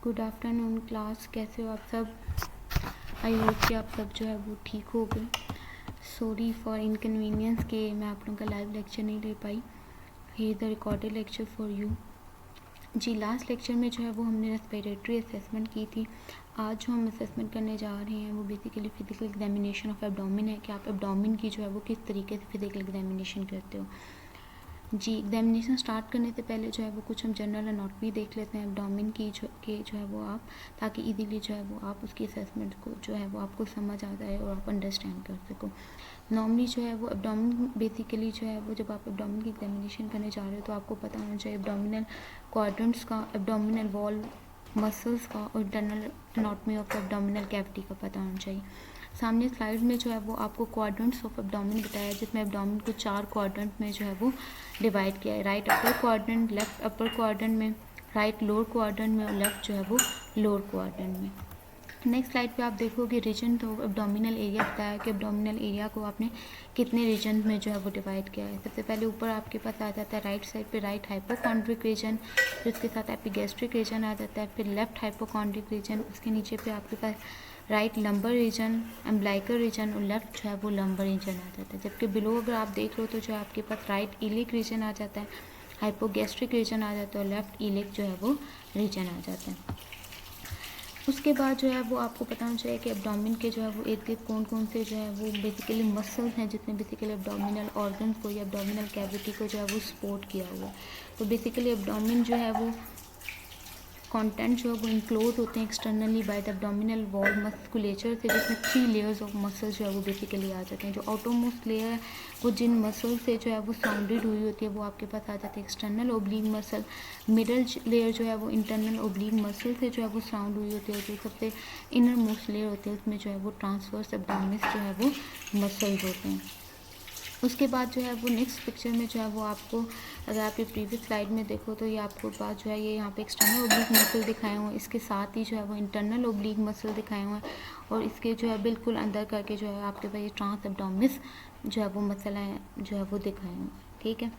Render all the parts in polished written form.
Good afternoon class, कैसे हो आप सब। आई होप कि आप सब जो है वो ठीक हो गए। सॉरी फॉर इनकन्वीनियंस के मैं आप लोगों का लाइव लेक्चर नहीं ले पाई। Here is the recorded lecture for you. जी, लास्ट लेक्चर में जो है वो हमने रेस्पिरेटरी असेसमेंट की थी। आज जो हम असेसमेंट करने जा रहे हैं वो basically physical examination of abdomen है कि आप एब्डोमिन की जो है वो किस तरीके से फिजिकल एग्जामिनेशन करते हो। जी, एग्जामिनेशन स्टार्ट करने से पहले जो है वो कुछ हम जनरल एनाटॉमी देख लेते हैं एब्डोमिन की जो है वो आप, ताकि इजीली जो है वो आप उसकी असेसमेंट को जो है वो आपको समझ आ जाए और आप अंडरस्टैंड कर सको। नॉर्मली जो है वो एब्डोमिन बेसिकली जो है वो जब आप एब्डोमिन की एग्जामिनेशन करने जा रहे हो तो आपको पता होना चाहिए एब्डोमिनल क्वाड्रेंट्स का, एब्डोमिनल वॉल मसल्स का और internal anatomy of abdominal cavity का पता होना चाहिए। सामने स्लाइड में जो है वो आपको क्वाड्रेंट्स ऑफ एब्डोमिन बताया है, जिसमें एब्डोमिन को 4 क्वाड्रेंट में जो है वो डिवाइड किया है। Right upper quadrant, left upper quadrant में, राइट लोअर क्वाड्रेंट में और लेफ्ट जो है वो लोअर क्वाड्रेंट में। नेक्स्ट स्लाइड पे आप देखोगे रीजन तो एब्डोमिनल एरिया बताया कि एब्डोमिनल एरिया को आपने कितने रीजन में जो है वो डिवाइड किया है। सबसे पहले ऊपर आपके पास आ जाता है राइट साइड पे राइट हाइपोकॉन्ड्रिक रीजन, फिर उसके साथ एपिगैस्ट्रिक रीजन आ जाता है, फिर लेफ्ट हाइपोकॉन्ड्रिक रीजन, उसके नीचे पे आपके पास right lumbar region, umbilical region और लेफ्ट जो है वो लंबर रीजन आ जाता है। जबकि बिलो अगर आप देख लो तो जो है आपके पास राइट इलिक रीजन आ जाता है, हाइपोगैस्ट्रिक रीजन आ जाता है और लेफ्ट इलिक जो है वो रीजन आ जाता है। उसके बाद जो है वो आपको पता होना चाहिए कि एब्डोमिन के जो है वो इर्द गिर्द कौन कौन से जो है वो बेसिकली मसल्स हैं जितने बेसिकली एब्डोमिनल ऑर्गन्स को या एब्डोमिनल कैविटी को जो है वो सपोर्ट किया हुआ है। तो बेसिकली एब्डोमिन जो है वो कंटेंट जो है वो इंक्लोज होते हैं externally by the abdominal wall musculature से, जिसमें 3 लेयर्स ऑफ मसल्स जो है वो बेसिकली आ जाते हैं। जो आउटरमोस्ट लेयर है वो जिन मसल से जो है वो साउंडेड हुई होती है वो आपके पास आ जाती है external oblique muscle. Middle layer जो है वो इंटरनल ओब्लिक मसल से जो है वो साउंड हुई होती है। जो सबसे इनर मोस्ट लेयर होती है उसमें जो है वो ट्रांसवर्स एब्डोमिनस जो है वो मसल्स होते हैं। उसके बाद जो है वो नेक्स्ट पिक्चर में जो है वो आपको, अगर आप ये प्रीवियस स्लाइड में देखो तो ये आपको पास जो है ये यहाँ पे एक्सटर्नल ओब्लिक मसल दिखाए हुए हैं, इसके साथ ही जो है वो इंटरनल ओब्लिक मसल दिखाए हुए हैं और इसके जो है बिल्कुल अंदर करके जो है आपके पास ये ट्रांस एब्डोमिनस जो है वो मसल है जो है वो दिखाए हुए हैं। ठीक है,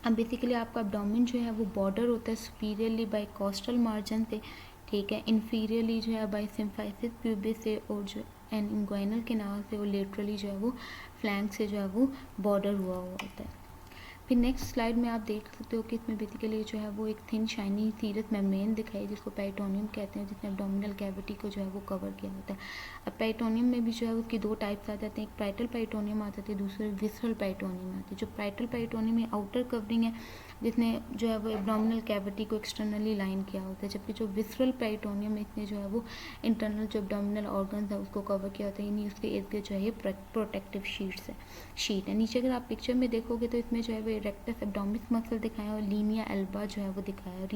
अब बेसिकली आपका एब्डोमिन जो है वो बॉर्डर होता है सुपीरियरली बाय कोस्टल मार्जिन से, ठीक है, इन्फीरियरली जो है बाय सिम्फाइसिस प्यूबिस से और जो एंड इंग्वाइनल केनाल से और लेटरली जो है वो फ्लैंक से जो है वो बॉर्डर हुआ होता है। फिर नेक्स्ट स्लाइड में आप देख सकते हो कि इसमें बेसिकली जो है वो एक थिन शाइनी सीरस मेम्ब्रेन दिखाई है जिसको पेरिटोनियम कहते हैं, जिसमें एब्डोमिनल कैविटी को जो है वो कवर किया होता है। अब पेरिटोनियम में भी जो है उसकी 2 टाइप्स आ जाते हैं, एक पैरेटल पेरिटोनियम आ जाती है, दूसरे विसरल पेरिटोनियम आती है। जो पैरेटल पेरिटोनियम में आउटर कवरिंग है जिसने जो है वो एब्डोमिनल कैविटी को एक्सटर्नली लाइन किया होता है, जबकि जो विसरल पेरिटोनियम में इसने जो है वो इंटरनल जो एब्डोमिनल ऑर्गन्स है उसको कवर किया होता है, यानी उसके इर्द गिर्द जो है ये प्रोटेक्टिव शीट है। नीचे अगर आप पिक्चर में देखोगे तो इसमें जो है वो रेक्टस एब्डोमिनस मसल दिखाया और लीनिया एल्बा जो है वो दिखाया।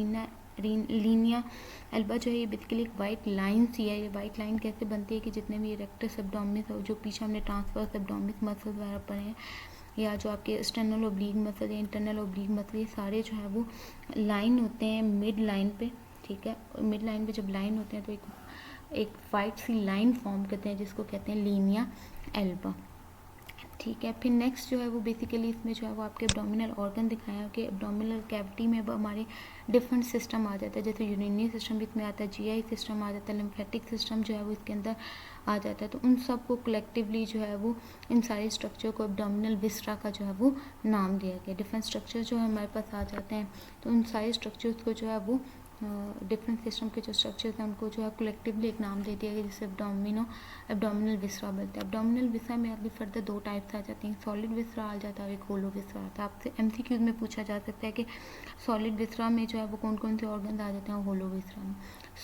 लीनिया एल्बा जो है ये बेसिकली एक वाइट लाइन सी है। ये वाइट लाइन कैसे बनती है कि जितने भी रेक्टस एब्डोमिनस और जो पीछे हमने ट्रांसवर्स एब्डोमिनस मसल्स वगैरह पढ़े हैं या जो आपके एक्सटर्नल ओब्लिक मसल या इंटरनल ओब्लिक मसल, ये सारे जो है वो लाइन होते हैं मिड लाइन पे। ठीक है, और मिड लाइन पे जब लाइन होते हैं तो एक वाइट सी लाइन फॉर्म करते हैं जिसको कहते हैं लीनिया एल्बा। ठीक है, फिर नेक्स्ट जो है वो बेसिकली इसमें जो है वो आपके एब्डोमिनल ऑर्गन दिखाया कि एब्डोमिनल कैविटी में अब हमारे डिफरेंट सिस्टम आ जाता है, जैसे यूरिनरी सिस्टम भी इसमें आता है, जीआई सिस्टम आ जाता है, लिम्फेटिक सिस्टम जो है वो इसके अंदर आ जाता है। तो उन सब को कलेक्टिवली जो है वो इन सारे स्ट्रक्चर को एब्डोमिनल विस्ट्रा का जो है वो नाम दिया गया। डिफरेंट स्ट्रक्चर जो है हमारे पास आ जाते हैं, तो उन सारे स्ट्रक्चर्स को जो है वो डिफरेंट सिस्टम के जो स्ट्रक्चर्स हैं उनको जो है कलेक्टिवली एक नाम दे दिया गया जिससे एब्डोमिनल विस्रा बनता है। एब्डोमिनल विस्रा में अभी फर्दर 2 टाइप्स आ जाती हैं, सॉलिड विस्रा आ जाता है और एक होलो विस्रा आता है। आपसे एमसीक्यूज में पूछा जा सकता है कि सॉलिड विस्रा में जो है वो कौन कौन से ऑर्गन आ जाते हैं होलो विस्रा में।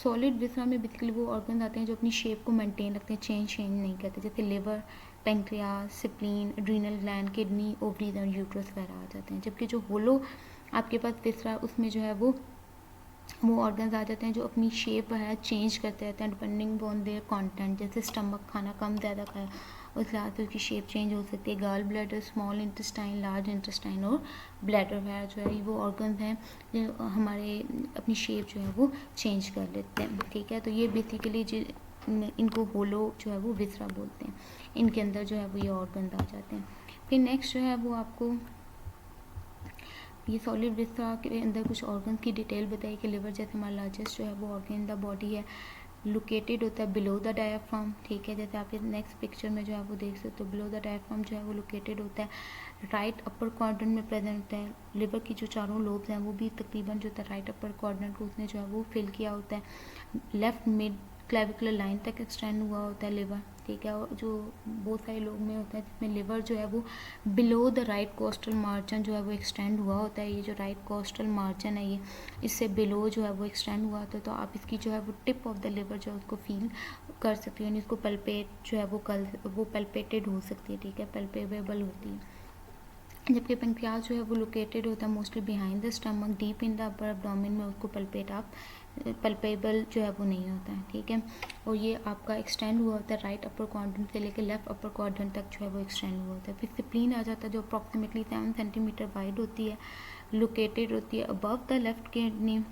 सॉलिड विस्रा में बेसिकली वो ऑर्गन आते हैं जो अपनी शेप को मेंटेन रखते हैं, चेंज नहीं करते, जैसे liver, pancreas, spleen, adrenal gland, kidney, ovaries और यूट्रस वगैरह आ जाते हैं। जबकि जो होलो आपके पास विस्रा उसमें जो है वो ऑर्गन्स आ जाते हैं जो अपनी शेप है चेंज करते रहते हैं डिपेंडिंग ऑन देयर कंटेंट। जैसे स्टमक खाना कम ज़्यादा खाया उस लिहाज से उसकी शेप चेंज हो सकती है। Gall bladder, small intestine, large intestine और ब्लैडर वगैरह जो है वो ऑर्गन्स हैं जो हमारे अपनी शेप जो है वो चेंज कर लेते हैं। ठीक है, तो ये बेसिकली इनको होलो जो है वो विसरा बोलते हैं, इनके अंदर जो है वो ये ऑर्गन्स आ जाते हैं। फिर नेक्स्ट जो है वो आपको ये सॉलिड विस्तारा के अंदर कुछ ऑर्गन्स की डिटेल बताई कि लिवर जैसे हमारा लार्जेस्ट जो है वो ऑर्गन इन द बॉडी है, लोकेटेड होता है बिलो द डायफ्राम, ठीक है। जैसे आप नेक्स्ट पिक्चर में जो है वो देख सकते हो, बिलो द डायफ्राम जो है वो लोकेटेड होता है राइट अपर क्वाड्रेंट में प्रेजेंट होता है। लिवर की जो चारों लोब्स हैं वो भी तकरीबन जो होता है राइट अपर क्वाड्रेंट को उसने जो है वो फिल किया होता है। लेफ्ट मिड क्लेविकुलर लाइन तक एक्सटेंड हुआ होता है लिवर, ठीक है। और जो बहुत सारे लोग में होता है जिसमें लिवर जो है वो below the right coastal margin जो है वो एक्सटेंड हुआ होता है। ये जो राइट कोस्टल मार्जिन है ये इससे बिलो जो है वो एक्सटेंड हुआ होता है, तो आप इसकी जो है वो टिप ऑफ द लिवर जो है उसको फील कर सकते हो, इसको पल्पेट जो है वो पल्पेटेड हो सकती है, ठीक है, पल्पेबल होती है। जबकि पेंक्रियाज जो है वो लोकेटेड होता है mostly behind the stomach deep in the upper abdomen में, उसको पल्पेबल जो है वो नहीं होता है, ठीक है। और ये आपका एक्सटेंड हुआ होता है राइट अपर क्वाड्रेंट से लेकर लेफ्ट अपर क्वाड्रेंट तक जो है वो एक्सटेंड हुआ होता है। फिर स्प्लीन आ जाता है जो अप्रॉक्सीमेटली 7 सेंटीमीटर वाइड होती है, लोकेटेड होती है अबव द लेफ्ट किडनी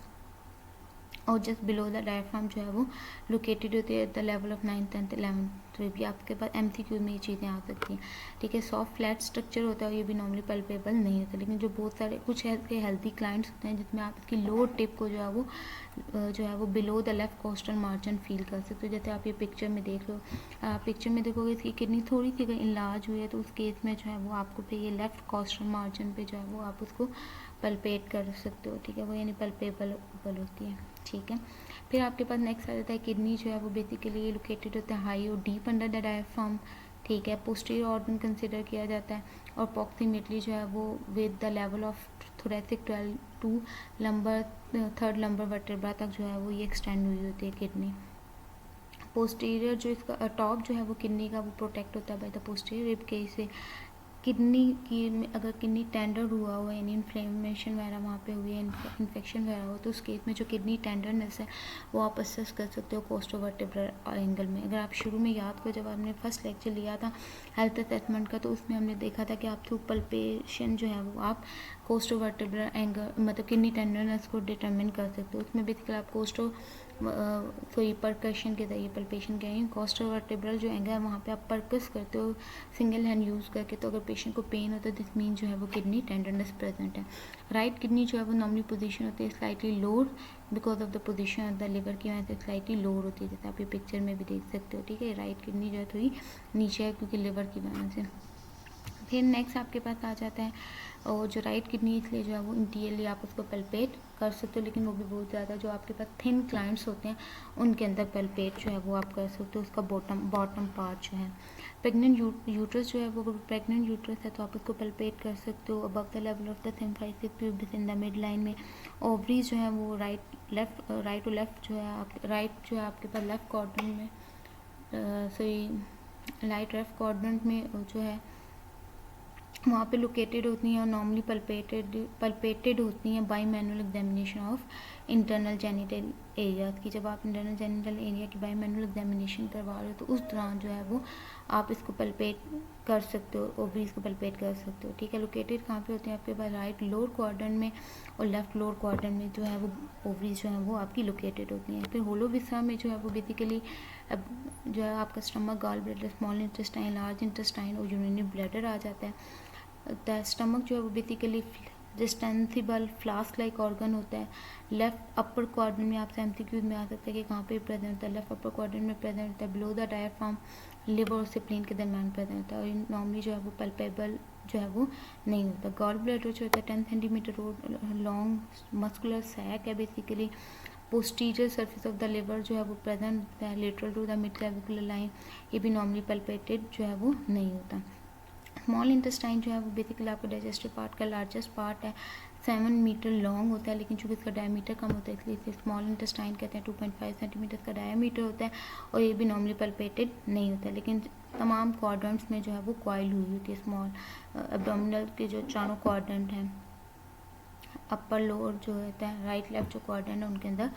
और जस्ट बिलो द डायफ्राम जो है वो लोकेटेड होती है at the level of 9th 10th 11th। तो भी आपके पास MCQ में ये चीज़ें आ सकती हैं, ठीक है। सॉफ्ट फ्लैट स्ट्रक्चर होता है, ये भी नॉर्मली पल्पेबल नहीं होता, लेकिन जो बहुत सारे कुछ ऐसे हेल्दी क्लाइंट्स होते हैं जिसमें आप इसकी लोअर टिप को जो है वो below the left coastal margin feel कर सकते हो। जैसे आप ये पिक्चर में देख लो, पिक्चर में देखोगे इसकी किडनी थोड़ी सी अगर इनलार्ज हुई है तो उस केस में जो है वो आपको फिर ये लेफ्ट कोस्टल मार्जिन पे जो है वो आप उसको पल्पेट कर सकते हो, ठीक है, वो यानी पल्पेबल होती है, ठीक है। फिर आपके पास नेक्स्ट आ जाता है किडनी जो है वो बेसिकली लोकेटेड होता है हाई और डीप अंडर द डायफ्राम, ठीक है। पोस्टीरियर ऑर्गन कंसिडर किया जाता है और अप्रॉक्सीमेटली जो है वो with the level of thoracic 12 to third lumbar vertebra तक जो है वो ये एक्सटेंड हुई होती है किडनी। पोस्टीरियर जो इसका टॉप जो है वो किडनी का वो प्रोटेक्ट होता है by the posterior rib cage से। किडनी की अगर किडनी टेंडर हुआ हो यानी इन्फ्लेमेशन वगैरह वहाँ पे हुई है, इन्फेक्शन वगैरह हो, तो उस केस में जो किडनी टेंडरनेस है वो आप असेस कर सकते हो कोस्टोवर्टेब्रल एंगल में। अगर आप शुरू में याद करो जब आपने फर्स्ट लेक्चर लिया था हेल्थ असेसमेंट का, तो उसमें हमने देखा था कि आप थ्रू पल्पेशन जो है वो आप कोस्टोवर्टेब्रल एंगल मतलब किडनी टेंडरनेस को डिटरमिन कर सकते हो। उसमें बेसिकली आप कोई परकशन के जरिए पल्पेशन के कोस्टोवर्टेब्रल जो एंगल है वहाँ पे आप परकस करते हो सिंगल हैंड यूज़ करके, तो अगर पेशेंट को पेन होता है दिस मीन जो है वो किडनी टेंडरनेस प्रेजेंट है। राइट किडनी जो है वो नॉर्मली पोजीशन होती है slightly lower because of the position of the liver की वजह से स्लाइटली लोअर होती है, जैसे आप ये पिक्चर में भी देख सकते हो, ठीक है। राइट किडनी जो है थोड़ी नीचे है क्योंकि लिवर की वजह से। फिर नेक्स्ट आपके पास आ जाता है और जो राइट किडनी इसलिए जो है वो इंटीरियरली आप उसको पल्पेट कर सकते हो, लेकिन वो भी बहुत ज़्यादा जो आपके पास थिन क्लाइंट्स होते हैं उनके अंदर पल्पेट जो है वो आप कर सकते हो उसका बॉटम पार्ट जो है। प्रेग्नेंट यूट्रस जो है वो प्रेग्नेंट यूट्रस है तो आप उसको पल्पेट कर सकते हो above the level of the symphysis pubis in the mid line में। ओवरीज जो है वो राइट और लेफ्ट जो है राइट जो है आपके पास लेफ्ट क्वाड्रेंट में राइट लेफ्ट क्वाड्रेंट में जो है वहाँ पे लोकेटेड होती हैं और नॉर्मली पल्पेटेड होती हैं by manual examination of internal genital areas की। जब आप इंटरनल जेनिटल एरिया की बाई मैनुअल एग्जामिनेशन करवा रहे हो तो उस दौरान जो है वो आप इसको पल्पेट कर सकते हो, ओवरीज को पल्पेट कर सकते हो, ठीक है। लोकेटेड कहाँ पे होते हैं आपके पास राइट लोअर क्वाड्रेंट में और लेफ्ट लोअर क्वाड्रेंट में जो है वो ओवरीज जो है वो आपकी लोकेटेड होती हैं। फिर होलो विसरा में जो है वो बेसिकली जो है आपका stomach, gall bladder, small intestine, large intestine और यूरिनरी ब्लैडर आ जाता है। द स्टमक जो है वो basically distensible flask like organ होता है। लेफ्ट अपर क्वाड्रेंट में आपसे MCQ में आ सकता है कि कहाँ पे प्रेजेंट होता है, लेफ्ट अपर क्वाड्रेंट में प्रेजेंट होता है बिलो द डायफ्राम, लिवर और स्प्लीन के दरमियान प्रेजेंट होता है और नॉर्मली जो है वो पल्पेबल जो है वो नहीं होता। गॉल ब्लैडर जो होता है 10 सेंटीमीटर लॉन्ग मस्कुलर सैक है basically. Posterior surface of the liver जो है वो प्रेजेंट होता है lateral to the mid clavicular line, ये भी नॉर्मली पल्पेटेड जो है वो नहीं होता। स्मॉल इंटेस्टाइन जो है वो बेसिकली आपका डाइजेस्टिव पार्ट का लार्जेस्ट पार्ट है, 7 मीटर लॉन्ग होता है, लेकिन चूँकि इसका डायमीटर कम होता है इसलिए इसे स्मॉल इंटेस्टाइन कहते हैं। 2.5 सेंटीमीटर का डायमीटर होता है और ये भी नॉर्मली पल्पेटेड नहीं होता है, लेकिन तमाम क्वाड्रेंट्स में जो है वो कॉइल हुई होती है। स्मॉल एब्डोमिनल के जो चारों क्वाड्रेंट हैं अपर लोअर जो होता है राइट लेफ्ट जो क्वाड्रेंट है उनके अंदर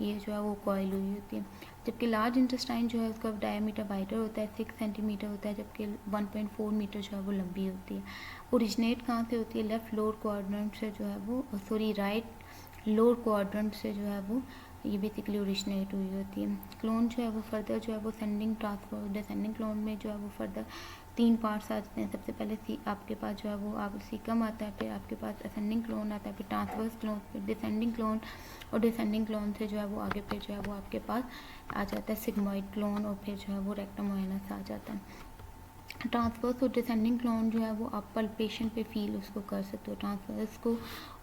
ये जो है वो कॉइल हुई होती है। जबकि लार्ज इंटेस्टाइन जो है उसका डायमीटर वाइडर होता है, 6 सेंटीमीटर होता है, जबकि 1.4 मीटर जो है वो लंबी होती है। ओरिजिनेट कहाँ से होती है, लेफ्ट लोअर क्वाड्रेंट से जो है वो राइट लोअर क्वाड्रेंट से जो है वो ये बेसिकली ओरिजिनेट हुई होती है। क्लोन जो है वो फर्दर जो है वो सेंडिंग क्लोन में जो है वो फर्दर 3 पार्ट्स आ जाते हैं। सबसे पहले आपके पास जो है वो आप सीकम आता है, फिर आपके पास असेंडिंग क्लोन आता है, फिर ट्रांसवर्स क्लोन, फिर डिसेंडिंग क्लोन, और डिसेंडिंग क्लोन से जो है वो आगे फिर जो है वो आपके पास आ जाता है सिग्मॉइड क्लोन, और फिर जो है वो रेक्टम मोएनस आ जाता है। ट्रांसवर्स और डिसेंडिंग क्लोन जो है वो आप पल्पेशन पे फील उसको कर सकते हो, ट्रांसवर्स को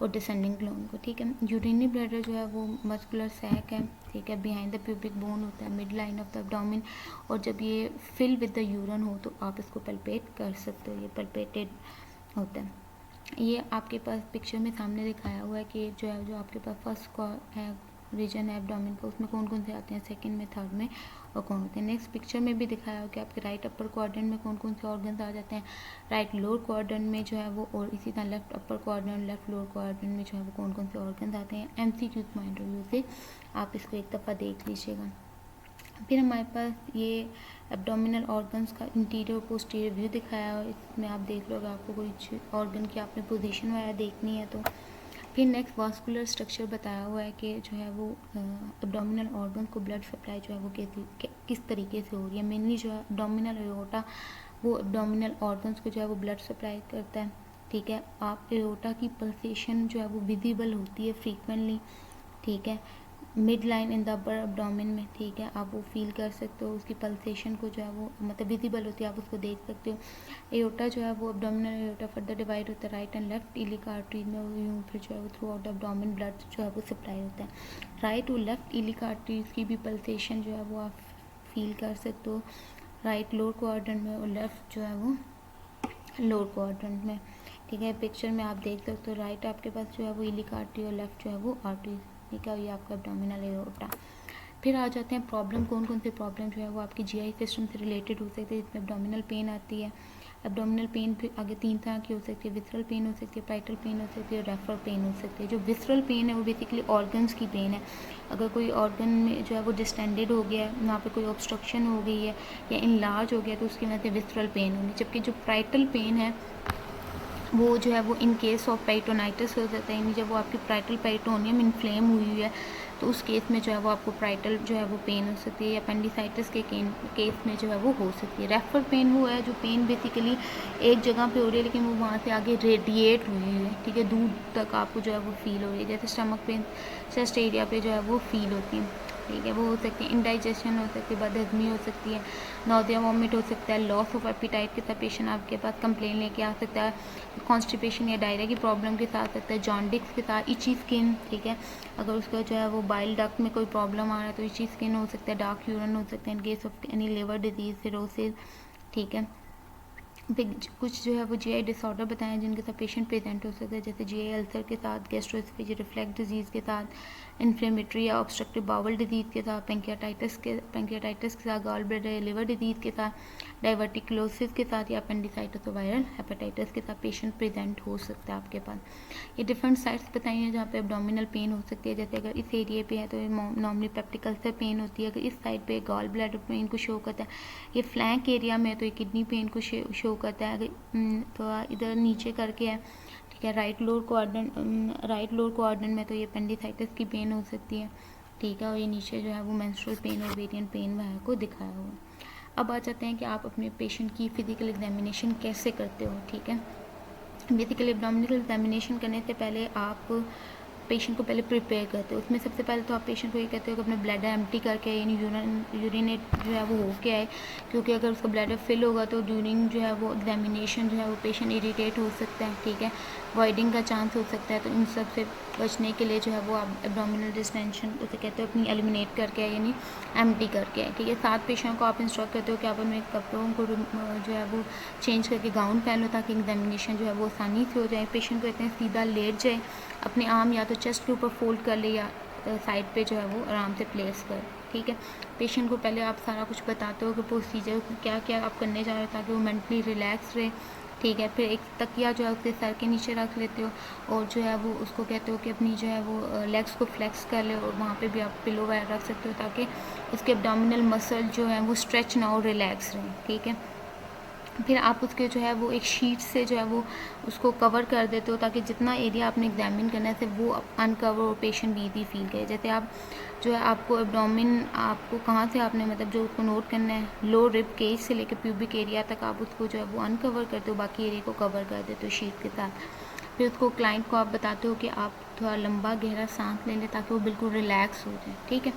और डिसेंडिंग क्लोन को, ठीक है। यूरिनरी ब्लैडर जो है वो मस्कुलर सैक है, ठीक है, बिहाइंड द प्यूबिक बोन होता है, mid line of the abdomen, और जब ये फिल विद द यूरन हो तो आप इसको पल्पेट कर सकते हो, ये पल्पेटेड होता है। ये आपके पास पिक्चर में सामने दिखाया हुआ है कि जो है जो आपके पास फर्स्ट है रीजन है एब्डोमेन का, उसमें कौन कौन से आते हैं, सेकंड में, थर्ड में और कौन होते हैं। नेक्स्ट पिक्चर में भी दिखाया हो कि आपके राइट अपर क्वाड्रेंट में कौन कौन से ऑर्गन्स आ जाते हैं, राइट लोअर क्वाड्रेंट में जो है वो, और इसी तरह left upper quadrant, left lower quadrant में जो है वो कौन कौन से ऑर्गन्स आते हैं। MCQ पॉइंट ऑफ व्यू से आप इसको एक दफ़ा देख लीजिएगा। फिर हमारे पास ये एब्डोमिनल ऑर्गन्स का इंटीरियर और पोस्टीरियर व्यू दिखाया है, इसमें आप देख लो अगर आपको कोई ऑर्गन की आपने पोजीशन वगैरह देखनी है तो। फिर नेक्स्ट वास्कुलर स्ट्रक्चर बताया हुआ है कि जो है वो एब्डोमिनल ऑर्गन को ब्लड सप्लाई जो है वो किस तरीके से हो रही है। मेनली जो है एब्डोमिनल एओर्टा वो एब्डोमिनल ऑर्गन्स को जो है वो ब्लड सप्लाई करता है, ठीक है। आप एओर्टा की पल्सेशन जो है वो विजिबल होती है फ्रीक्वेंटली, ठीक है, mid line in the upper abdomen में, ठीक है, आप वो फील कर सकते हो, उसकी पल्सेशन को जो है वो मतलब विजिबल होती है, आप उसको देख सकते हो। एओर्टा जो है वो एब्डोमिनल एओर्टा फर्दर डिवाइड होता है right and left iliac arteries में, यूँ फिर जो है वो थ्रू आउट एब्डोमेन ब्लड जो है वो सप्लाई होता है। राइट और लेफ्ट इलिक आर्टरीज की भी पल्सेशन जो है वो आप फील कर सकते हो, राइट लोअर क्वाड्रेंट में और लेफ्ट जो है वो लोअर क्वाड्रेंट में, ठीक है। पिक्चर में आप देख सकते हो राइट आपके पास जो है वो इलिक आर्टरी और लेफ्ट जो है वो आर्टरीज, ठीक है, ये आपका एब्डोमिनल एओर्टा। फिर आ जाते हैं प्रॉब्लम, कौन कौन से प्रॉब्लम जो है वो आपकी GI सिस्टम से रिलेटेड हो सकते हैं, जिसमें एब्डोमिनल पेन आती है। एब्डोमिनल पेन फिर आगे 3 तरह की हो सकती है, विसरल पेन हो सकती है, पाइटल पेन हो सकती है, रेफरल पेन हो सकती है। जो विसरल पेन है वो बेसिकली ऑर्गन्स की पेन है, अगर कोई ऑर्गन में जो है वो डिस्टेंडेड हो गया है, वहाँ पे कोई ऑब्स्ट्रक्शन हो गई है या इनलार्ज हो गया तो उसकी वजह से विसरल पेन होनी। जबकि जो पाइटल पेन है वो जो है वो इन केस ऑफ पेरिटोनाइटिस हो जाता है, यानी जब वो आपकी पाइटल पेरिटोनियम इन्फ्लेम हुई है तो उस केस में जो है वो आपको पाइटल जो है वो पेन हो सकती है, या अपेंडिसाइटिस के केस में जो है वो हो सकती है। रेफर पेन वो है जो पेन बेसिकली एक जगह पे हो रही है लेकिन वो वहाँ से आगे रेडिएट हुई है, ठीक है, दूर तक आपको जो है वो फील हो रही है, जैसे स्टमक पेन चेस्ट एरिया पे जो है वो फील होती है, ठीक है, वो हो सकती है। इंडाइजेशन हो सकती है, बदहजमी हो सकती है, नोजिया वॉमिट हो सकता है, लॉस ऑफ एपिटाइट के साथ पेशेंट आपके पास कंप्लेन लेके आ सकता है, कॉन्स्टिपेशन या डायरिया की प्रॉब्लम के साथ सकता है, जॉन्डिस के साथ इची स्किन, ठीक है, अगर उसका जो है वो बाइल डक्ट में कोई प्रॉब्लम आ रहा है तो इची स्किन हो सकता है, डार्क यूरिन हो सकता है in case of any liver disease, cirrhosis, ठीक है। कुछ जो है वो GI डिसऑर्डर बताएं जिनके साथ पेशेंट प्रेजेंट हो सकता है, जैसे GI अल्सर के साथ, गैस्ट्रोएसोफेजियल रिफ्लक्स डिजीज़ के साथ, इन्फ्लेमेटरी या ऑब्स्ट्रक्टिव बाउल डिजीज़ के साथ, पैंक्रियाटाइटिस के साथ, गॉल ब्लैडर लिवर डिजीज़ के साथ, डाइवर्टिकुलोसिस के साथ, या अपेंडिसाइटिस और वायरल हेपेटाइटिस के साथ पेशेंट प्रेजेंट हो सकता है आपके पास। ये डिफरेंट साइट्स बताई हैं जहाँ पे एब्डोमिनल पेन हो सकती है, जैसे अगर इस एरिया पे है तो नॉर्मली पेप्टिक अल्सर पेन होती है, अगर इस साइड पे गॉल ब्लैडर पेन को शो करता है, ये फ्लैंक एरिया में है तो ये किडनी पेन को शो करता है, अगर तो इधर नीचे करके है, ठीक है, राइट लोअर क्वाड्रेंट में तो ये अपेंडिसाइटिस की पेन हो सकती है, ठीक है, और ये नीचे जो है वो मेंस्ट्रुअल पेन और ओवेरियन पेन वह को दिखाया हुआ है। अब आ जाते हैं कि आप अपने पेशेंट की फिजिकल एग्जामिनेशन कैसे करते हो, ठीक है। बेसिकली एब्डोमिनल एग्जामिनेशन करने से पहले आप पेशेंट को पहले प्रिपेयर करते हो। उसमें सबसे पहले तो आप पेशेंट को ये कहते हो कि अपना ब्लैडर एम्प्टी करके यानी यूरिनेट जो है वो होके आए, क्योंकि अगर उसका ब्लैडर फिल होगा तो ड्यूरिंग जो है वो एग्जामिनेशन जो है वो पेशेंट इरिटेट हो सकता है, ठीक है, वॉइडिंग का चांस हो सकता है। तो इन सब से बचने के लिए जो है वो आप एब्डोमिनल डिस्टेंशन उसे कहते हो अपनी एलिमिनेट करके आए यानी एम्प्टी करके आए, ठीक है। साथ पेशेंट को आप इंस्ट्रक्ट करते हो कि आप अपने कपड़ों को जो है वो चेंज करके गाउन पहन लो ताकि एग्जामिनेशन जो है वो आसानी से हो जाए। पेशेंट को इतने सीधा लेट जाए, अपने आर्म या तो चेस्ट के ऊपर फोल्ड कर ले या साइड पे जो है वो आराम से प्लेस कर, ठीक है। पेशेंट को पहले आप सारा कुछ बताते हो कि प्रोसीजर क्या क्या आप करने जा रहे हो ताकि वो मेंटली रिलैक्स रहे, ठीक है। फिर एक तकिया जो है उसके सर के नीचे रख लेते हो और जो है वो उसको कहते हो कि अपनी जो है वो लेग्स को फ्लेक्स कर ले, और वहाँ पे भी आप पिलो वगैरह रख सकते हो ताकि उसके एब्डोमिनल मसल जो है वो स्ट्रेच ना हो, रिलैक्स रहे, ठीक है। फिर आप उसके जो है वो एक शीट से जो है वो उसको कवर कर देते हो, ताकि जितना एरिया आपने एग्जामिन करना है सिर्फ वो अनकवर हो, पेशेंट ईजी फील करे। जैसे आप जो है आपको एब्डोमिन आपको कहाँ से आपने मतलब जो उसको नोट करना है, लो रिब केज से लेकर प्यूबिक एरिया तक आप उसको जो है वो अनकवर करते हो, बाकी एरिया को कवर कर देते हो शीट के साथ। फिर उसको क्लाइंट को आप बताते हो कि आप थोड़ा लंबा गहरा सांस ले लें ताकि वो बिल्कुल रिलैक्स हो जाए, ठीक है।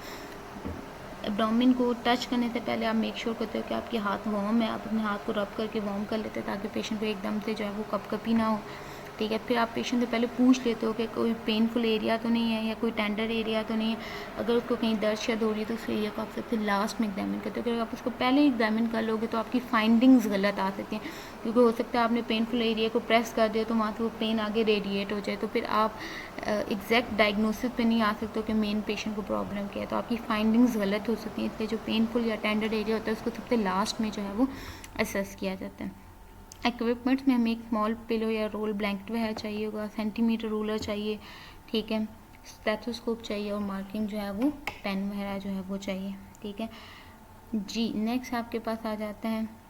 एब्डोमिन को टच करने से पहले आप मेक श्योर करते हो कि आपके हाथ वार्म है, आप अपने हाथ को रब करके वार्म कर लेते हैं ताकि पेशेंट को एकदम से जो है वो कपकपी ना हो, ठीक है। फिर आप पेशेंट से पहले पूछ लेते हो कि कोई पेनफुल एरिया तो नहीं है या कोई टेंडर एरिया तो नहीं है। अगर उसको कहीं दर्द शर्द हो रही है तो उस एरिया को आप सबसे लास्ट में एग्जामिन करते हो। अगर आप उसको पहले एग्जामिन कर लोगे तो आपकी फाइंडिंग्स गलत आ सकती हैं, क्योंकि हो सकता है आपने पेनफुल एरिया को प्रेस कर दिया तो वहाँ से वो पेन आगे रेडिएट हो जाए, तो फिर आप एग्जैक्ट डायग्नोसिस पे नहीं आ सकते हो कि मेन पेशेंट को प्रॉब्लम क्या है, तो आपकी फाइंडिंग्स गलत हो सकती हैं। इसलिए जो पेनफुल या टेंडर एरिया होता है उसको सबसे लास्ट में जो है वो असेस किया जाता है। इक्विपमेंट्स में हमें एक स्मॉल पिलो या रोल ब्लैंकेट वगैरह चाहिए होगा, सेंटीमीटर रूलर चाहिए, ठीक है, स्टेथोस्कोप चाहिए और मार्किंग जो है वो पेन वगैरह जो है वो चाहिए, ठीक है जी। नेक्स्ट आपके पास आ जाता है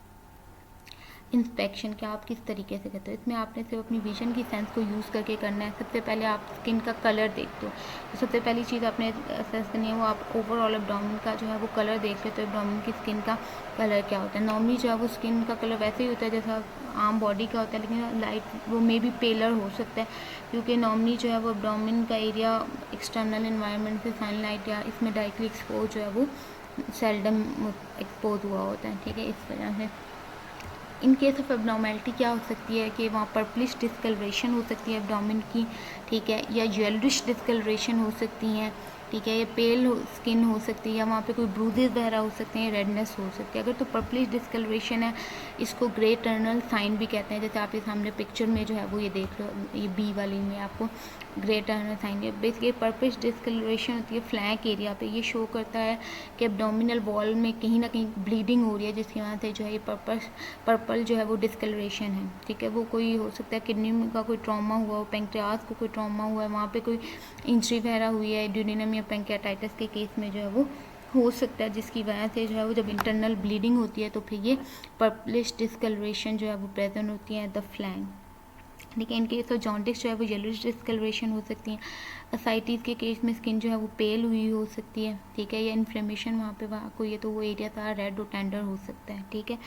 इंस्पेक्शन, क्या आप किस तरीके से करते हो। इसमें आपने सिर्फ अपनी विजन की सेंस को यूज़ करके करना है। सबसे पहले आप स्किन का कलर देखते हो, तो सबसे पहली चीज़ आपने असेस करनी है वो आप ओवरऑल एब्डोमेन का जो है वो कलर देख लेते हो, एब्डोमेन की स्किन का कलर क्या होता है। नॉर्मली जो है वो स्किन का कलर वैसे ही होता है जैसा आम बॉडी का होता है, लेकिन लाइट वो मे भी पेलर हो सकता है, क्योंकि नॉर्मली जो है वो एब्डोमेन का एरिया एक्सटर्नल इन्वायरमेंट से सनलाइट या इसमें डायरेक्टली एक्सपोज जो है वो सेल्डम एक्सपोज हुआ होता है, ठीक है। इस वजह से इन केस ऑफ एब्नॉर्मेलिटी क्या हो सकती है कि वहाँ पर्पलिश डिस्कलरेशन हो सकती है एब्डोमेन की, ठीक है, या येल्लोइश डिस्कलरेशन हो सकती हैं, ठीक है, या पेल स्किन हो सकती है, या वहाँ पे कोई ब्रूजेस वगैरह हो सकते हैं, रेडनेस हो सकती है। अगर तो पर्पलिश डिस्कलरेशन है, इसको ग्रे टर्नल साइन भी कहते हैं। जैसे आप ये सामने पिक्चर में जो है वो ये देख लो, ये बी वाली में आपको ग्रे टर्नल साइन है। बेसिकली पर्पलिश डिस्कलरेशन होती है फ्लैंक एरिया पे, ये शो करता है कि एब्डोमिनल वॉल में कहीं ना कहीं ब्लीडिंग हो रही है, जिसकी वजह से जो है ये पर्पल जो है वो डिस्कलरेशन है, ठीक है। वो कोई हो सकता है किडनी का कोई ट्रॉमा हुआ हो, पेंक्रियाज को कोई ट्रॉमा हुआ है, वहाँ पे कोई इंजरी वगैरह हुई है, ड्यूडेनम या पेंक्रियाटाइटिस के केस में जो है वो हो सकता है, जिसकी वजह से जो है वो जब इंटरनल ब्लीडिंग होती है तो फिर ये पर्पलिश डिस्कलरेशन जो है वो प्रेजेंट होती है द फ्लैंक, ठीक है। इन केस ऑफ जॉन्डिस जो है वो येलोइश डिस्कलरेशन हो सकती है। असाइटिस के केस में स्किन जो है वो पेल हुई हो सकती है, ठीक है, या इन्फ्लेमेशन वहाँ पे वहाँ कोई है तो वो एरिया सारा रेड और टेंडर हो सकता है, ठीक है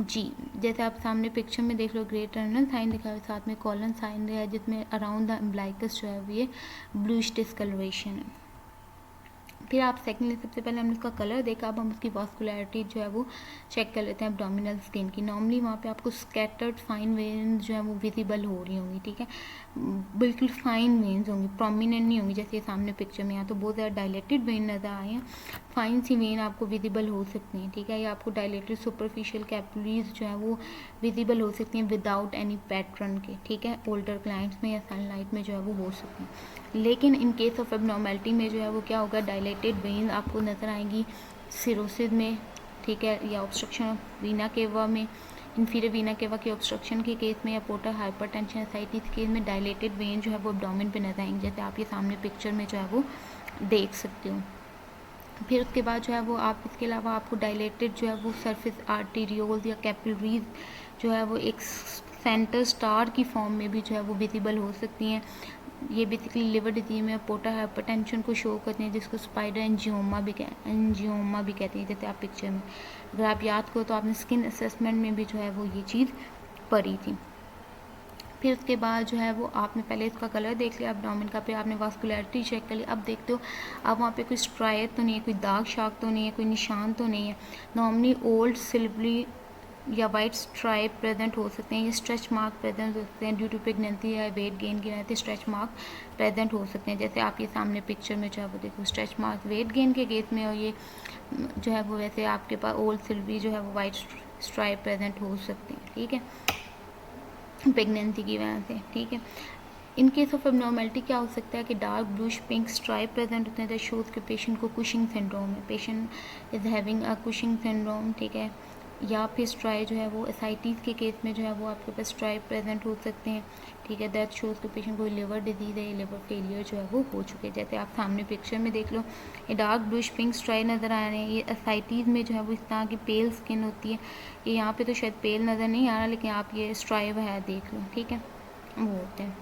जी। जैसे आप सामने पिक्चर में देख लो ग्रे टर्नल साइन दिखा है, साथ में कॉलन साइन है जिसमें अराउंड द एम्ब्लाइकस जो है वो ये ब्लूइश डिस्कलरेशन है। फिर आप सेकेंडली सबसे पहले हमने उसका कलर देखा, अब हम उसकी वास्कुलैरिटी जो है वो चेक कर लेते हैं एब्डोमिनल स्किन की। नॉर्मली वहाँ पे आपको स्कैटर्ड फाइन वेन्स जो है वो विजिबल हो रही होंगी, ठीक है, बिल्कुल फाइन वेन्स होंगी, प्रोमिनेंट नहीं होंगी जैसे सामने पिक्चर में। यहाँ तो बहुत ज़्यादा डायलेटेड वेन नज़र आए हैं, फाइन सी वेन आपको विजिबल हो सकती हैं, ठीक है, या आपको डायलेटेड सुपरफिशियल कैपिलरीज जो है वो विजिबल हो सकती हैं विदाउट एनी पैटर्न के, ठीक है, ओल्डर क्लाइंट्स में या सनलाइट में जो है वो हो सकती हैं। लेकिन इन केस ऑफ एब्नॉर्मेलिटी में जो है वो क्या होगा, डायलेटेड वेन आपको नज़र आएंगी सिरोसिस में, ठीक है, या ऑब्स्ट्रक्शन ऑफ वीना केवा में, इन्फीरियर वीना केवा के ऑब्स्ट्रक्शन के केस में, या पोर्टल हाइपरटेंशन एसाइटिस केस में डायलेटेड वेन जो है वो एब्डोमेन पे नजर आएंगे, जैसे आप ये सामने पिक्चर में जो है वो देख सकते हो। फिर उसके बाद जो है वो आप इसके अलावा आपको डायलेटेड जो है वो सरफेस आर्टीरियोल्स या कैपिलरीज जो है वो एक सेंटर स्टार की फॉर्म में भी जो है वो विजिबल हो सकती हैं। ये बेसिकली लिवर डिजीज में पोर्टल हाइपरटेंशन को शो करते हैं, जिसको स्पाइडर एंजियोमा भी कहते हैं, जैसे आप पिक्चर में अगर आप याद करो तो आपने स्किन असेसमेंट में भी जो है वो ये चीज़ पढ़ी थी। फिर उसके बाद जो है वो आपने पहले इसका कलर देख लिया एब्डोमेन का, फिर आपने वास्कुलैरिटी चेक कर ली। अब देखते हो अब वहाँ पे कोई स्ट्राइप तो नहीं है, कोई दाग शाग तो नहीं है, कोई निशान तो नहीं है। नॉर्मली ओल्ड सिल्वरी या वाइट स्ट्राइप प्रेजेंट हो सकते हैं, ये स्ट्रेच मार्क प्रेजेंट हो सकते हैं ड्यू टू प्रेगनेंसी या वेट गेन की वजह से स्ट्रेच मार्क प्रेजेंट हो सकते हैं, जैसे आप ये सामने पिक्चर में जो है वो देखो स्ट्रेच मार्क वेट गेन के केस में, और ये जो है वो वैसे आपके पास ओल्ड सिल्वरी जो है वो वाइट स्ट्राइप प्रेजेंट हो सकते हैं, ठीक है, प्रेगनेंसी की वजह से, ठीक है। इन केस ऑफ एब्नॉर्मेलिटी क्या हो सकता है कि dark bluish pink stripe present होते हैं, दैट शोज के पेशेंट को कुशिंग सिंड्रोम है, patient is having a Cushing syndrome, ठीक है। या फिर स्ट्राई जो है वो एसाइटिस के केस में जो है वो आपके पास स्ट्राई प्रेजेंट हो सकते हैं, ठीक है। दैट शोज़ के पेशेंट को लिवर डिजीज़ है, लिवर फेलियर जो है वो हो चुके हैं। जैसे आप सामने पिक्चर में देख लो, ये डार्क ब्लूइश पिंक स्ट्राई नज़र आ रहे हैं। ये एसाइटिस में जो है वो इस तरह की पेल स्किन होती है। ये यहाँ पे तो शायद पेल नज़र नहीं आ रहा, लेकिन आप ये स्ट्राई है देख लो, ठीक है, वो होते हैं।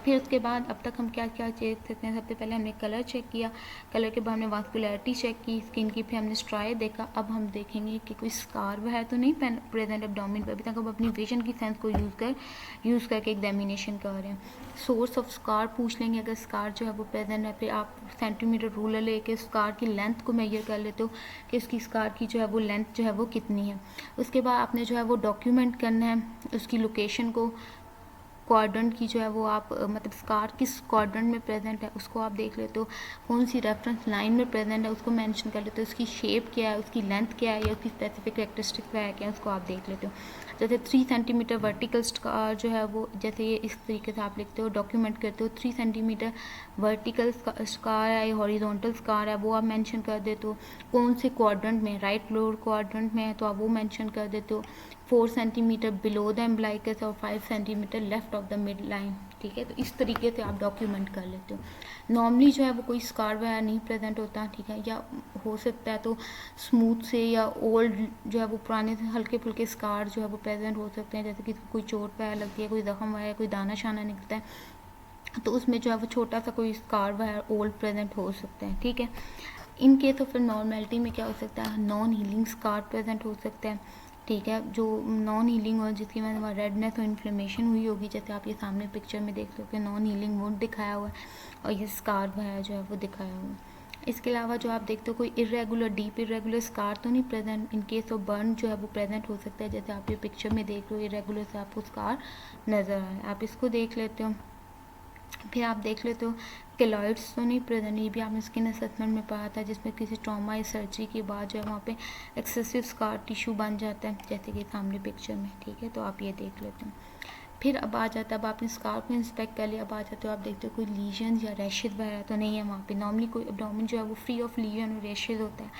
फिर उसके बाद अब तक हम क्या क्या चेक करते हैं, सबसे पहले हमने कलर चेक किया, कलर के बाद हमने वास्कुलैरिटी चेक की स्किन की, फिर हमने स्ट्राई देखा। अब हम देखेंगे कि कोई स्कार है तो नहीं प्रेजेंट एब्डोमेन पर। अभी तक हम अपनी विजन की सेंस को यूज़ करके एग्जामिनेशन कर रहे हैं। सोर्स ऑफ स्कार पूछ लेंगे, अगर स्कार जो है वो प्रेजेंट है, फिर आप सेंटीमीटर रूलर लेके स्कार की लेंथ को मेजर कर लेते हो कि उसकी स्कार की जो है वो लेंथ जो है वो कितनी है। उसके बाद आपने जो है वो डॉक्यूमेंट करना है उसकी लोकेशन को, क्वाड्रेंट की जो है वो आप मतलब स्कार किस क्वाड्रेंट में प्रेजेंट है उसको आप देख लेते हो, कौन सी रेफरेंस लाइन में प्रेजेंट है उसको मेंशन कर लेते हो, उसकी शेप क्या है, उसकी लेंथ क्या है, या उसकी स्पेसिफिक कैरेक्टरिस्टिक क्या है उसको आप देख लेते हो। जैसे 3 सेंटीमीटर वर्टिकल स्कार जो है वो, जैसे ये इस तरीके से आप लिखते हो, डॉक्यूमेंट करते हो, 3 सेंटीमीटर वर्टिकल स्कार है, हॉरिजॉन्टल स्कार है, वो आप मेंशन कर देते हो। कौन से क्वाड्रेंट में, राइट लोअर क्वाड्रेंट में है तो आप वो मेंशन कर देते हो। 4 सेंटीमीटर बिलो द एम्ब्लाइकस और 5 centimetre left of the mid line, ठीक है। तो इस तरीके से आप डॉक्यूमेंट कर लेते हो। नॉर्मली जो है वो कोई स्कार वगैरह नहीं प्रेजेंट होता, ठीक है, या हो सकता है तो स्मूथ से या ओल्ड जो है वो पुराने से हल्के फुल्के स्कार जो है वो प्रेजेंट हो सकते हैं, जैसे कि कोई चोट वगैरह लगती है, कोई जख्म वगैरह, कोई दाना शाना निकलता है तो उसमें जो है वो छोटा सा कोई स्कार वगैरह ओल्ड प्रेजेंट हो सकता है, ठीक है। इन केस ऑफ नॉर्मेलिटी में क्या हो सकता है, नॉन हीलिंग स्कार प्रेजेंट हो सकता है, ठीक है, जो नॉन हीलिंग हो, जिसकी वजह से रेडनेस और इन्फ्लेमेशन हुई होगी, जैसे आप ये सामने पिक्चर में देख सकते हो नॉन हीलिंग वुंड दिखाया हुआ है और ये स्कार है जो है वो दिखाया हुआ है। इसके अलावा जो आप देखते हो कोई इरेगुलर डीप इरेगुलर स्कार तो नहीं present, in case of burn जो है वो प्रेजेंट हो सकता है, जैसे आप ये पिक्चर में देख लो इरेगुलर से आपको स्कार नज़र आ रहा है, आप इसको देख लेते हो। फिर आप देख लेते हो केलॉइड्स तो नहीं प्रेजेंट, ये भी आपने स्किन असेसमेंट में पढ़ा था, जिसमें किसी ट्रॉमा या सर्जरी के बाद जो है वहाँ पे एक्सेसिव स्कार टिश्यू बन जाता है, जैसे कि सामने पिक्चर में, ठीक है, तो आप ये देख लेते हो। फिर अब आ जाता है, अब आपने स्कार को इंस्पेक्ट कर लिया, अब आ जाते हो आप देखते हो कोई लीजन या रैशेज वगैरह तो नहीं है वहाँ पे। नॉर्मली कोई एब्डोमेन जो है वो फ्री ऑफ लीजन और रैशेज होता है,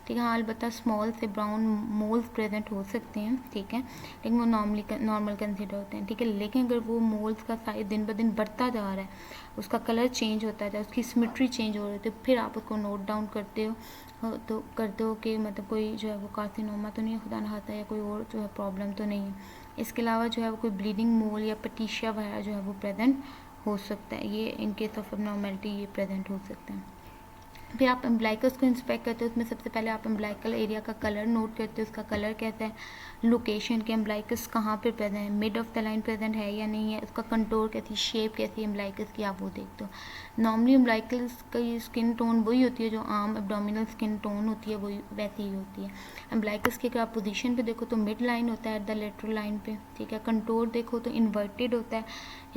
ठीक है। हाँ, अलबत्ता स्मॉल से ब्राउन मोल्स प्रेजेंट हो सकते हैं, ठीक है, लेकिन वो नॉर्मल कंसिडर होते हैं, ठीक है। लेकिन अगर वो मोल्स का साइज दिन ब दिन बढ़ता जा रहा है, उसका कलर चेंज होता है, उसकी सिमेट्री चेंज हो रही है, तो फिर आप उसको नोट डाउन करते हो कि मतलब कोई जो है वो कार्सिनोमा तो नहीं है, खुदा ना खाता, या कोई और जो है प्रॉब्लम तो नहीं है। इसके अलावा जो है वो कोई ब्लीडिंग मोल या पेटिशिया वगैरह जो है वो प्रेजेंट हो सकता है, ये इन केस ऑफ एब्नॉर्मैलिटी ये प्रेजेंट हो सकता है। फिर आप एम्ब्लाइकस को इंस्पेक्ट करते हो, उसमें सबसे पहले आप एम्ब्लाइकल एरिया का कलर नोट करते हो, उसका कलर कैसा है, लोकेशन के एम्ब्लाइकस कहाँ पे प्रेजेंट है, mid of the line present है या नहीं है, उसका कंटोर कैसी, शेप कैसी है एम्ब्लाइकस की, आप वो देखते हो। नॉर्मली एम्ब्लाइकल्स की स्किन टोन वही होती है जो आम एब्डोमिनल स्किन टोन होती है, वही वैसी ही होती है। एम्ब्लाइकस की अगर आप पोजीशन पे देखो तो मिड लाइन होता है एट द लेटरल लाइन पे, ठीक है। कंटोर देखो तो इन्वर्टेड होता है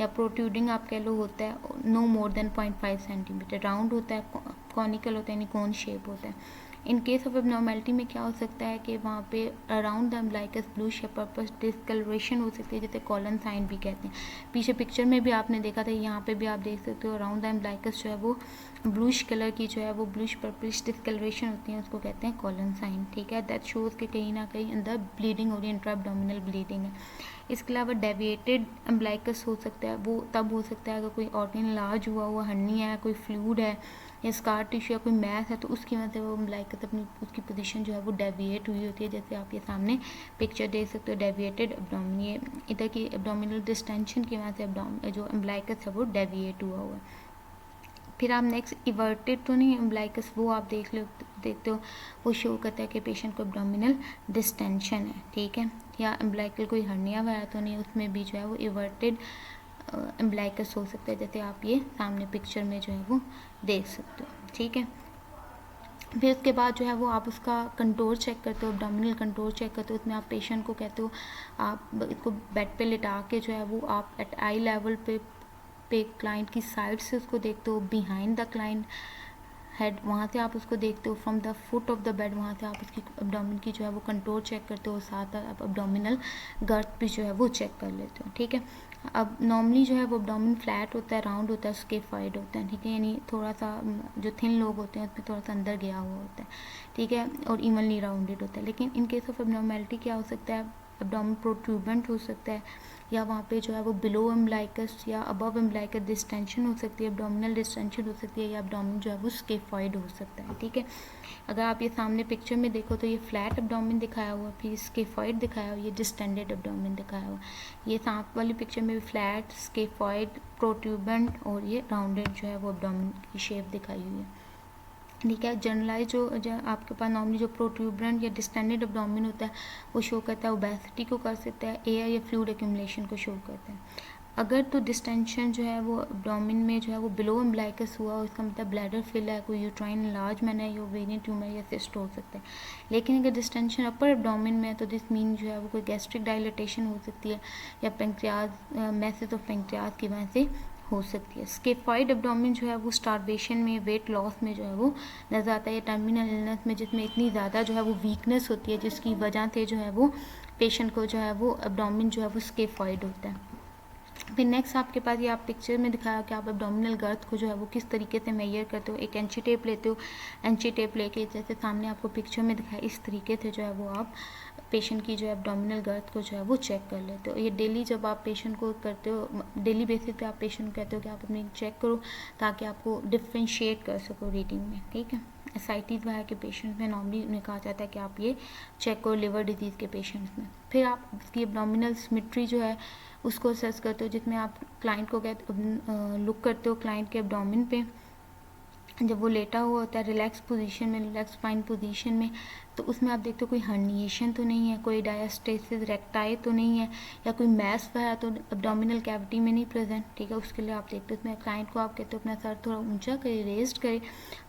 या प्रोट्रूडिंग आप कह लो होता है, no more than 0.5 centimetre, round होता है, कॉनिकल होता है, यानी कोन शेप होता है। इन केस ऑफ एब्नॉर्मैलिटी में क्या हो सकता है कि वहाँ पे अराउंड द एम्ब्लाइकस ब्लूइश या पर्पस डिस्कलरेशन हो सकती है, जिसे कॉलन साइन भी कहते हैं। पीछे पिक्चर में भी आपने देखा था, यहाँ पे भी आप देख सकते हो अराउंड द एम्ब्लाइकस जो है वो ब्लूइश कलर की जो है वो ब्लूइश पर्पलिश डिस्कलरेशन होती है, उसको कहते हैं कॉलन साइन, ठीक है। दैट शोज़ कि कहीं ना कहीं अंदर ब्लीडिंग हो रही है, इंट्रा एब्डोमिनल ब्लीडिंग है। इसके अलावा डेविएटेड एम्ब्लाइकस हो सकता है, वो तब हो सकता है अगर कोई ऑर्गन लार्ज हुआ हर्निया है, कोई फ्लूइड है या स्कार टिश्यू या कोई मैस है, तो उसकी वजह से वो एम्ब्लाइकस अपनी उसकी पोजीशन जो है वो डेविएट हुई होती है, जैसे आप ये सामने पिक्चर देख सकते हो डेविएटेड एब्डोमिन, ये इधर की एब्डोमिनल डिस्टेंशन की वजह से जो एम्ब्लाइकस है वो डेविएट हुआ है। फिर आप नेक्स्ट इवर्टेड तो नहीं एम्ब्लाइकस, वो आप देखते हो, वो शो करता है कि पेशेंट को एब्डोमिनल डिस्टेंशन है, ठीक है, या एम्ब्लाइकल कोई हर्निया वगैरह तो नहीं, उसमें भी जो है वो इवर्टेड एम्ब्लाइकस हो सकता है, जैसे आप ये सामने पिक्चर में जो है वो देख सकते हो, ठीक है। फिर उसके बाद जो है वो आप उसका कंटोर चेक करते हो, एब्डोमिनल कंटोर चेक करते हो, उसमें आप पेशेंट को कहते हो, आप इसको बेड पे लिटा के जो है वो आप एट आई लेवल पे क्लाइंट की साइड से उसको देखते हो, बिहाइंड द क्लाइंट हेड, वहाँ से आप उसको देखते हो, from the foot of the bed, वहाँ से आप उसकी एब्डोमिन की जो है वो कंटोर चेक करते हो, साथ आप एब्डोमिनल गर्थ भी जो है वो चेक कर लेते हो, ठीक है। अब नॉर्मली जो है वो एब्डोमेन फ्लैट होता है, राउंड होता है, स्केफाइड होता है, ठीक है, यानी थोड़ा सा जो थिन लोग होते हैं उसमें थोड़ा सा अंदर गया हुआ होता है, ठीक है, और इवनली राउंडेड होता है। लेकिन इन केस ऑफ एब्नॉर्मैलिटी क्या हो सकता है, एब्डोमेन प्रोट्रूबेंट हो सकता है, या वहाँ पे जो है वो बिलो एम्ब्लाइकस या अबव एम्ब्लाइकस डिस्टेंशन हो सकती है, एब्डोमिनल डिस्टेंशन हो सकती है, या एब्डोमेन जो है वो स्केफाइड हो सकता है, ठीक है। अगर आप ये सामने पिक्चर में देखो तो ये फ्लैट एब्डोमेन दिखाया हुआ, फिर स्केफाइड दिखाया हुआ, ये डिस्टेंडेड एब्डोमेन दिखाया हुआ। ये सांप वाली पिक्चर में भी फ्लैट, स्केफाइड, प्रोट्रूबेंट और ये राउंडेड जो है वो एब्डोमेन की शेप दिखाई हुई है, ठीक है। जनरलाइज जो आपके पास नॉर्मली जो प्रोट्रूबेंट या डिस्टेंडेड एब्डोमेन होता है वो शो करता है ओबेसिटी को कर सकता है, एयर या फ्लूइड एक्यूमुलेशन को शो करता है। अगर तो डिस्टेंशन जो है वो एब्डोमेन में जो है वो बिलो एम्ब्लाइकस हुआ, इसका मतलब ब्लैडर फिल है, कोई यूट्राइन एनलार्जमेंट है, या ओवेरियन ट्यूमर या सिस्ट हो सकता है। लेकिन अगर डिस्टेंशन अपर एब्डोमेन में है तो दिस मीन जो है वो कोई गैस्ट्रिक डायलिटेशन हो सकती है, या पेंक्रियाज मैसेज ऑफ पेंक्रियाज की वजह से हो सकती है। स्केफाइड एब्डोमेन जो है वो स्टारवेशन में, वेट लॉस में जो है वो नजर आता है, टर्मिनल इलनेस में जिसमें इतनी ज़्यादा जो है वो वीकनेस होती है जिसकी वजह से जो है वो पेशेंट को जो है वो एब्डोमेन जो है वो स्केफाइड होता है। फिर नेक्स्ट आपके पास ये आप पिक्चर में दिखाया कि आप एब्डोमिनल गर्थ को जो है वो किस तरीके से मेजर करते हो। एक एंची टेप लेते हो, एंची टेप लेके जैसे सामने आपको पिक्चर में दिखाया इस तरीके से जो है वो आप पेशेंट की जो है एब्डोमिनल गर्थ को जो है वो चेक कर लेते हो। ये डेली जब आप पेशेंट को करते हो, डेली बेसिस पे आप पेशेंट को कहते हो कि आप अपनी चेक करो ताकि आपको डिफ्रेंशिएट कर सको रीडिंग में, ठीक है। एसाइटिस वगैरह के पेशेंट्स में नॉर्मली उन्हें कहा जाता है कि आप ये चेक करो लिवर डिजीज़ के पेशेंट्स में। फिर आप उसकी एब्डोमिनल सिमेट्री जो है उसको असेस करते हो, जिसमें आप क्लाइंट को लुक करते हो क्लाइंट के एब्डोमेन पे जब वो लेटा हुआ होता है रिलैक्स पोजीशन में, रिलैक्स स्पाइन पोजीशन में, तो उसमें आप देखते हो कोई हर्निएशन तो नहीं है, कोई डायस्टेसिस रेक्टाई तो नहीं है, या कोई मैस है तो एब्डोमिनल कैविटी में नहीं प्रेजेंट, ठीक है। उसके लिए आप देखते हो उसमें क्लाइंट को आप कहते हो अपना सर थोड़ा ऊंचा करे, रेस्ट करे,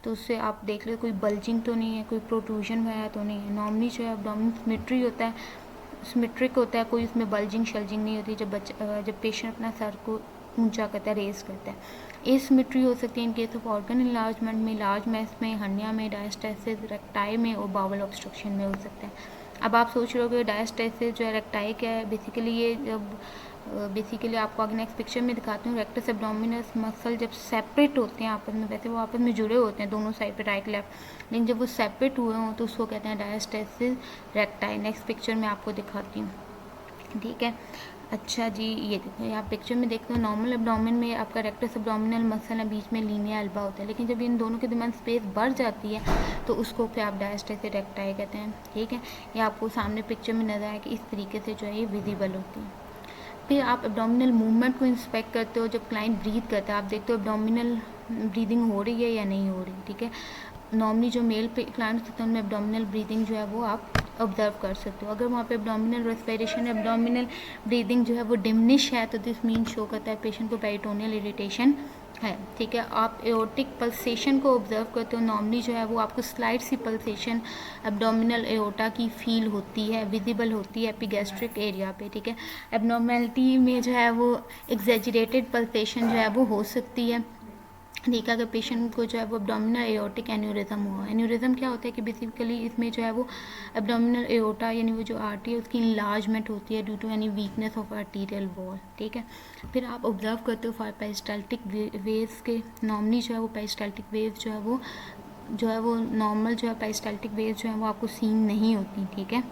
तो उससे आप देख लो कोई बल्जिंग तो नहीं है, कोई प्रोट्रूजन वगैरह तो नहीं है। नॉर्मली जो है एब्डोमिनल सिमेट्री होता है, सिमेट्रिक होता है, कोई उसमें बल्जिंग शल्जिंग नहीं होती जब पेशेंट अपना सर को ऊंचा करता है, रेस करता है। एसिमेट्री हो सकती है in case of organ enlargement में, लार्ज मैस में, हर्निया में, डायस्टेसिस रेक्टाई में और बावल ऑब्स्ट्रक्शन में हो सकता है। अब आप सोच रहे हो कि डायस्टेसिस जो है रेक्टाई क्या है, बेसिकली ये जब बेसिकली आपको आगे नेक्स्ट पिक्चर में दिखाती हूँ, रेक्टस एब्डोमिनस मसल जब सेपरेट होते हैं आपस में, वैसे वो आपस में जुड़े होते हैं दोनों साइड पे राइट लेफ्ट, लेकिन जब वो सेपरेट हुए हों तो उसको कहते हैं डायस्टेसिस रेक्टाई। नेक्स्ट पिक्चर में आपको दिखाती हूँ, ठीक है। अच्छा जी, ये देखो आप पिक्चर में देखते हो नॉर्मल एब्डोमेन में आपका रेक्टस एब्डोमिनल मसल है, बीच में लीनिया एल्बा होता है, लेकिन जब इन दोनों के दरमियान स्पेस बढ़ जाती है तो उसको फिर आप डायस्टेसिस रेक्टाई कहते हैं, ठीक है। ये आपको सामने पिक्चर में नजर आया कि इस तरीके से जो है ये विजिबल होती है। फिर आप एब्डोमिनल मूवमेंट को इंस्पेक्ट करते हो, जब क्लाइंट ब्रीथ करता है आप देखते हो एब्डोमिनल ब्रीदिंग हो रही है या नहीं हो रही, ठीक है। नॉर्मली जो मेल पे क्लाइंट होते हैं उनमें एब्डोमिनल ब्रीदिंग जो है वो आप ऑब्जर्व कर सकते हो। अगर वहाँ पे एब्डोमिनल रेस्पिरेशन, एब्डोमिनल ब्रीदिंग जो है वो डिमिनिश है तो दिस मीन शो करता है पेशेंट को पेरिटोनियल इरिटेशन है, ठीक है। आप एओर्टिक पल्सेशन को ऑब्जर्व करते हो, नॉर्मली जो है वो आपको स्लाइड सी पल्सेशन एब्डोमिनल एओर्टा की फील होती है, विजिबल होती है एपिगैस्ट्रिक एरिया पे, ठीक है। एब्नॉर्मैलिटी में जो है वो एग्जेजरेटेड पल्सेशन जो है वो हो सकती है, ठीक है। अगर पेशेंट को जो है वो एब्डोमिनल एओर्टिक एन्यूरिज्म हुआ, एन्यूरिज्म क्या होता है कि बेसिकली इसमें जो है वो एब्डोमिनल एओर्टा यानी वो जो आर्टरी है उसकी इनलार्जमेंट होती है due to any weakness of arterial wall, ठीक है। फिर आप ऑब्जर्व करते हो फॉर पेरिस्टाल्टिक वेव्स के, नॉर्मली जो है वो पेरिस्टाल्टिक वेव्स जो है वो नॉर्मल जो है पेरिस्टाल्टिक वेव्स जो है वो आपको सीन नहीं होती, ठीक है।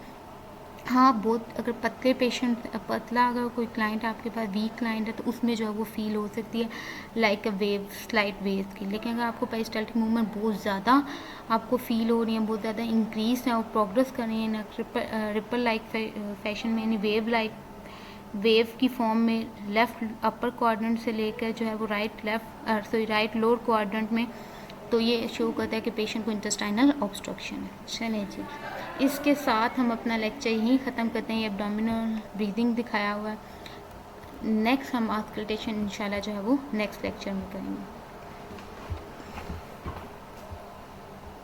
हाँ, बहुत अगर पतले पेशेंट पतला अगर कोई क्लाइंट आपके पास वीक क्लाइंट है तो उसमें जो है वो फील हो सकती है like a wave, slight wave की। लेकिन अगर आपको पेरिस्टाल्टिक मूवमेंट बहुत ज़्यादा आपको फील हो रही है, बहुत ज़्यादा इंक्रीज है और प्रोग्रेस कर रही है ना रिपल लाइक फैशन में, यानी वेव की फॉर्म में लेफ़्ट अपर क्वाड्रेंट से लेकर जो है वो राइट लोअर क्वाड्रेंट में, तो ये शो करता है कि पेशेंट को इंटेस्टाइनल ऑब्स्ट्रक्शन है। चलिए जी, इसके साथ हम अपना लेक्चर यहीं ख़त्म करते हैं। ये एब्डोमिनल ब्रीदिंग दिखाया हुआ है। नेक्स्ट हम आस्कल्टेशन इंशाल्लाह जो है वो नेक्स्ट लेक्चर में करेंगे।